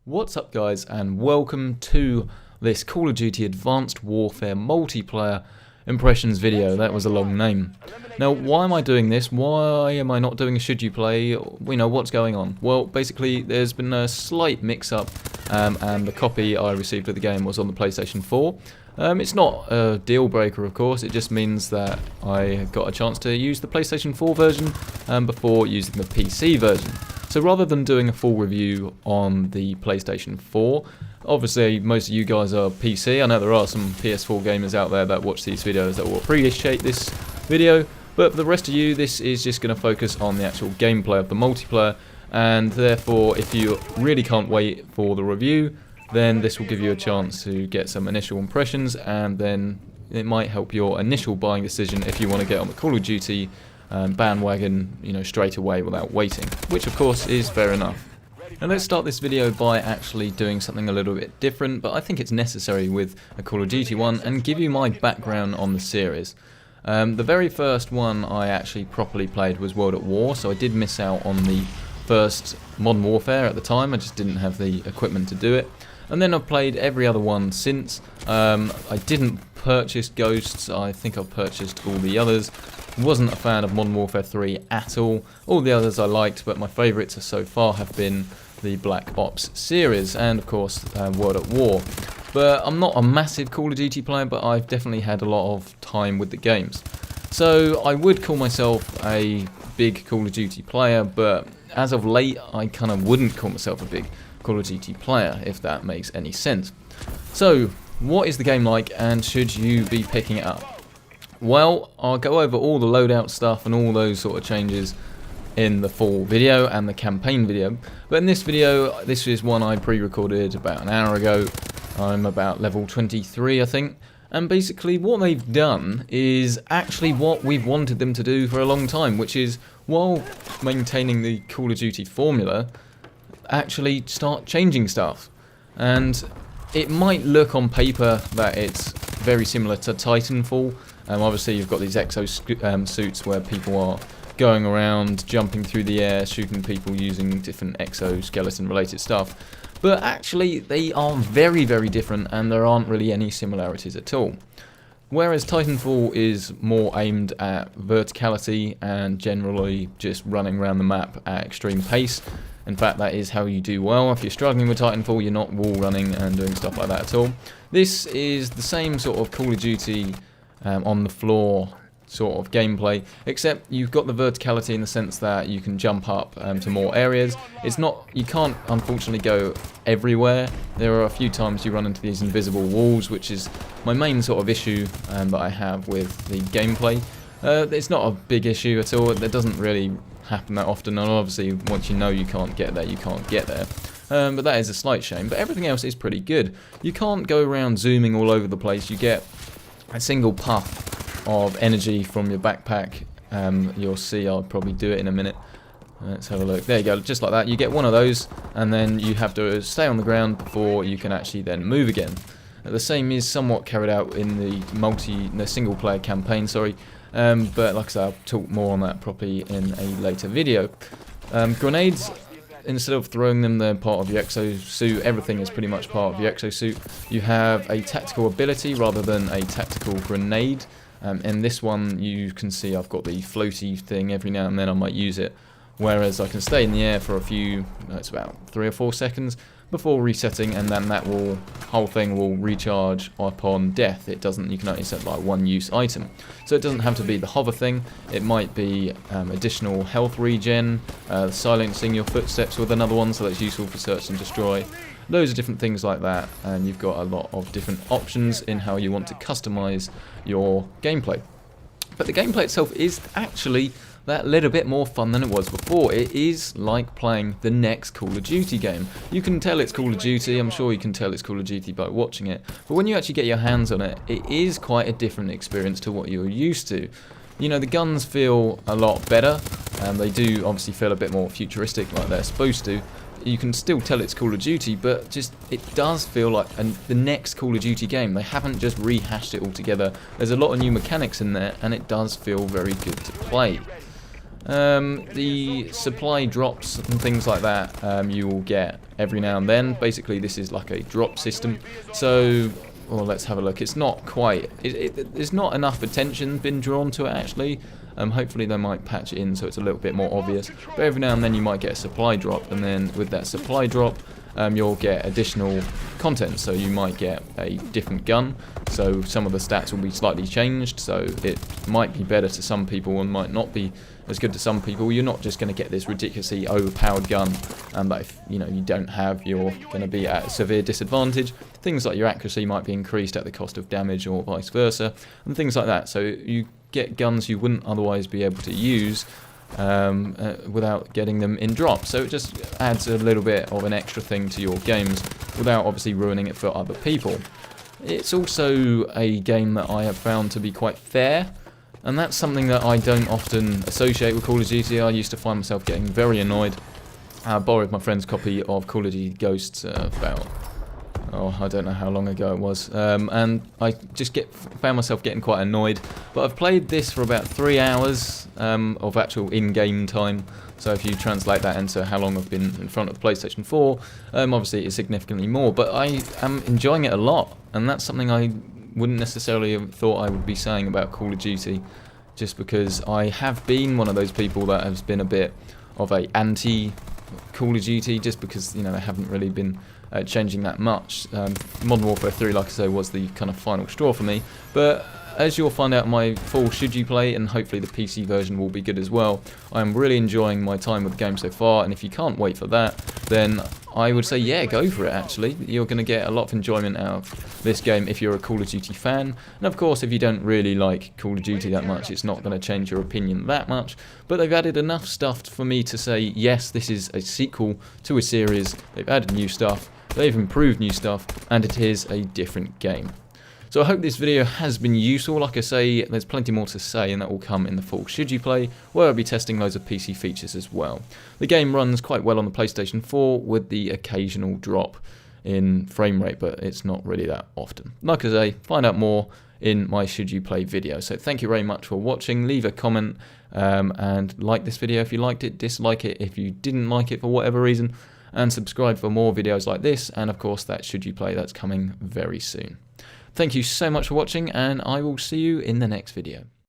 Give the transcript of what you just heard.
What's up guys, and welcome to this Call of Duty Advanced Warfare multiplayer impressions video. That was a long name. Now, why am I doing this? Why am I not doing a should you play? What's going on? Well, basically there's been a slight mix-up and the copy I received of the game was on the PlayStation 4. It's not a deal breaker, of course. It just means that I got a chance to use the PlayStation 4 version before using the PC version. So rather than doing a full review on the PlayStation 4, obviously most of you guys are PC. I know there are some PS4 gamers out there that watch these videos that will appreciate this video, but for the rest of you, this is just going to focus on the actual gameplay of the multiplayer, and therefore if you really can't wait for the review, then this will give you a chance to get some initial impressions, and then it might help your initial buying decision if you want to get on the Call of Duty bandwagon, straight away without waiting, which of course is fair enough. Now let's start this video by actually doing something a little bit different, but I think it's necessary with a Call of Duty one, and give you my background on the series. The very first one I actually properly played was World at War, so I did miss out on the first Modern Warfare at the time. I just didn't have the equipment to do it. And then I've played every other one since. I didn't purchase Ghosts, I think I've purchased all the others. Wasn't a fan of Modern Warfare 3 at all. All the others I liked, but my favourites so far have been the Black Ops series and of course World at War. But I'm not a massive Call of Duty player, but I've definitely had a lot of time with the games. So I would call myself a big Call of Duty player, but as of late I kind of wouldn't call myself a big Call of Duty player, if that makes any sense. So what is the game like, and should you be picking it up? Well, I'll go over all the loadout stuff and all those sort of changes in the full video and the campaign video. But in this video, this is one I pre-recorded about an hour ago. I'm about level 23, I think. And basically what they've done is actually what we've wanted them to do for a long time, which is, while maintaining the Call of Duty formula, actually start changing stuff. And it might look on paper that it's very similar to Titanfall. Obviously you've got these exo suits where people are going around, jumping through the air, shooting people using different exoskeleton related stuff. But actually they are very, very different, and there aren't really any similarities at all. Whereas Titanfall is more aimed at verticality and generally just running around the map at extreme pace. In fact, that is how you do well. If you're struggling with Titanfall, you're not wall running and doing stuff like that at all. This is the same sort of Call of Duty on the floor sort of gameplay, except you've got the verticality in the sense that you can jump up to more areas. It's not, you can't unfortunately go everywhere. There are a few times you run into these invisible walls, which is my main sort of issue that I have with the gameplay. It's not a big issue at all. It doesn't really happen that often, and obviously once you know you can't get there, you can't get there. But that is a slight shame, but everything else is pretty good. You can't go around zooming all over the place. You get a single puff of energy from your backpack. You'll see, I'll probably do it in a minute. Let's have a look. There you go, just like that. You get one of those, and then you have to stay on the ground before you can actually then move again. The same is somewhat carried out in the single player campaign, but like I said, I'll talk more on that properly in a later video. Grenades, instead of throwing them, they're part of your exosuit. Everything is pretty much part of your exosuit. You have a tactical ability rather than a tactical grenade. In this one, you can see I've got the floaty thing. Every now and then I might use it, whereas I can stay in the air for a few, it's about 3 or 4 seconds before resetting, and then that whole thing will recharge upon death. It doesn't, you can only set like one use item, so it doesn't have to be the hover thing. It might be additional health regen, silencing your footsteps with another one, so that's useful for search and destroy. Loads of different things like that, and you've got a lot of different options in how you want to customize your gameplay. But the gameplay itself is actually that little bit more fun than it was before. It is like playing the next Call of Duty game. You can tell it's Call of Duty, I'm sure you can tell it's Call of Duty by watching it, but when you actually get your hands on it, it is quite a different experience to what you're used to. The guns feel a lot better, and they do obviously feel a bit more futuristic like they're supposed to. You can still tell it's Call of Duty, but just it does feel like the next Call of Duty game. They haven't just rehashed it all together. There's a lot of new mechanics in there, and it does feel very good to play. The supply drops and things like that you will get every now and then. Basically, this is like a drop system. So, well, let's have a look. It's not quite. There's not enough attention been drawn to it actually. Hopefully they might patch it in so it's a little bit more obvious. But every now and then you might get a supply drop, and then with that supply drop, you'll get additional content. So you might get a different gun. So some of the stats will be slightly changed. So it might be better to some people and might not be as good to some people. You're not just going to get this ridiculously overpowered gun, and that if you don't have, you're going to be at a severe disadvantage. Things like your accuracy might be increased at the cost of damage, or vice versa, and things like that. So you get guns you wouldn't otherwise be able to use without getting them in drop. So it just adds a little bit of an extra thing to your games without obviously ruining it for other people. It's also a game that I have found to be quite fair, and that's something that I don't often associate with Call of Duty. I used to find myself getting very annoyed. I borrowed my friend's copy of Call of Duty Ghosts about, I don't know how long ago it was, and I just found myself getting quite annoyed. But I've played this for about 3 hours of actual in-game time. So if you translate that into how long I've been in front of the PlayStation 4, obviously it's significantly more. But I am enjoying it a lot, and that's something I wouldn't necessarily have thought I would be saying about Call of Duty, just because I have been one of those people that has been a bit of a anti-Call of Duty, just because they haven't really been changing that much. Modern Warfare 3, like I say, was the kind of final straw for me, but as you'll find out in my full should you play, and hopefully the PC version will be good as well, I'm really enjoying my time with the game so far, and if you can't wait for that, then I would say yeah, go for it actually. You're going to get a lot of enjoyment out of this game if you're a Call of Duty fan, and of course if you don't really like Call of Duty that much, it's not going to change your opinion that much, but they've added enough stuff for me to say yes, this is a sequel to a series. They've added new stuff, they've improved new stuff, and it is a different game. So I hope this video has been useful. Like I say, there's plenty more to say, and that will come in the full should you play, where I'll be testing loads of PC features as well. The game runs quite well on the PlayStation 4 with the occasional drop in frame rate, but it's not really that often. Like I say, find out more in my should you play video. So thank you very much for watching. Leave a comment and like this video if you liked it, dislike it if you didn't like it for whatever reason, and subscribe for more videos like this, and of course that should you play, that's coming very soon. Thank you so much for watching, and I will see you in the next video.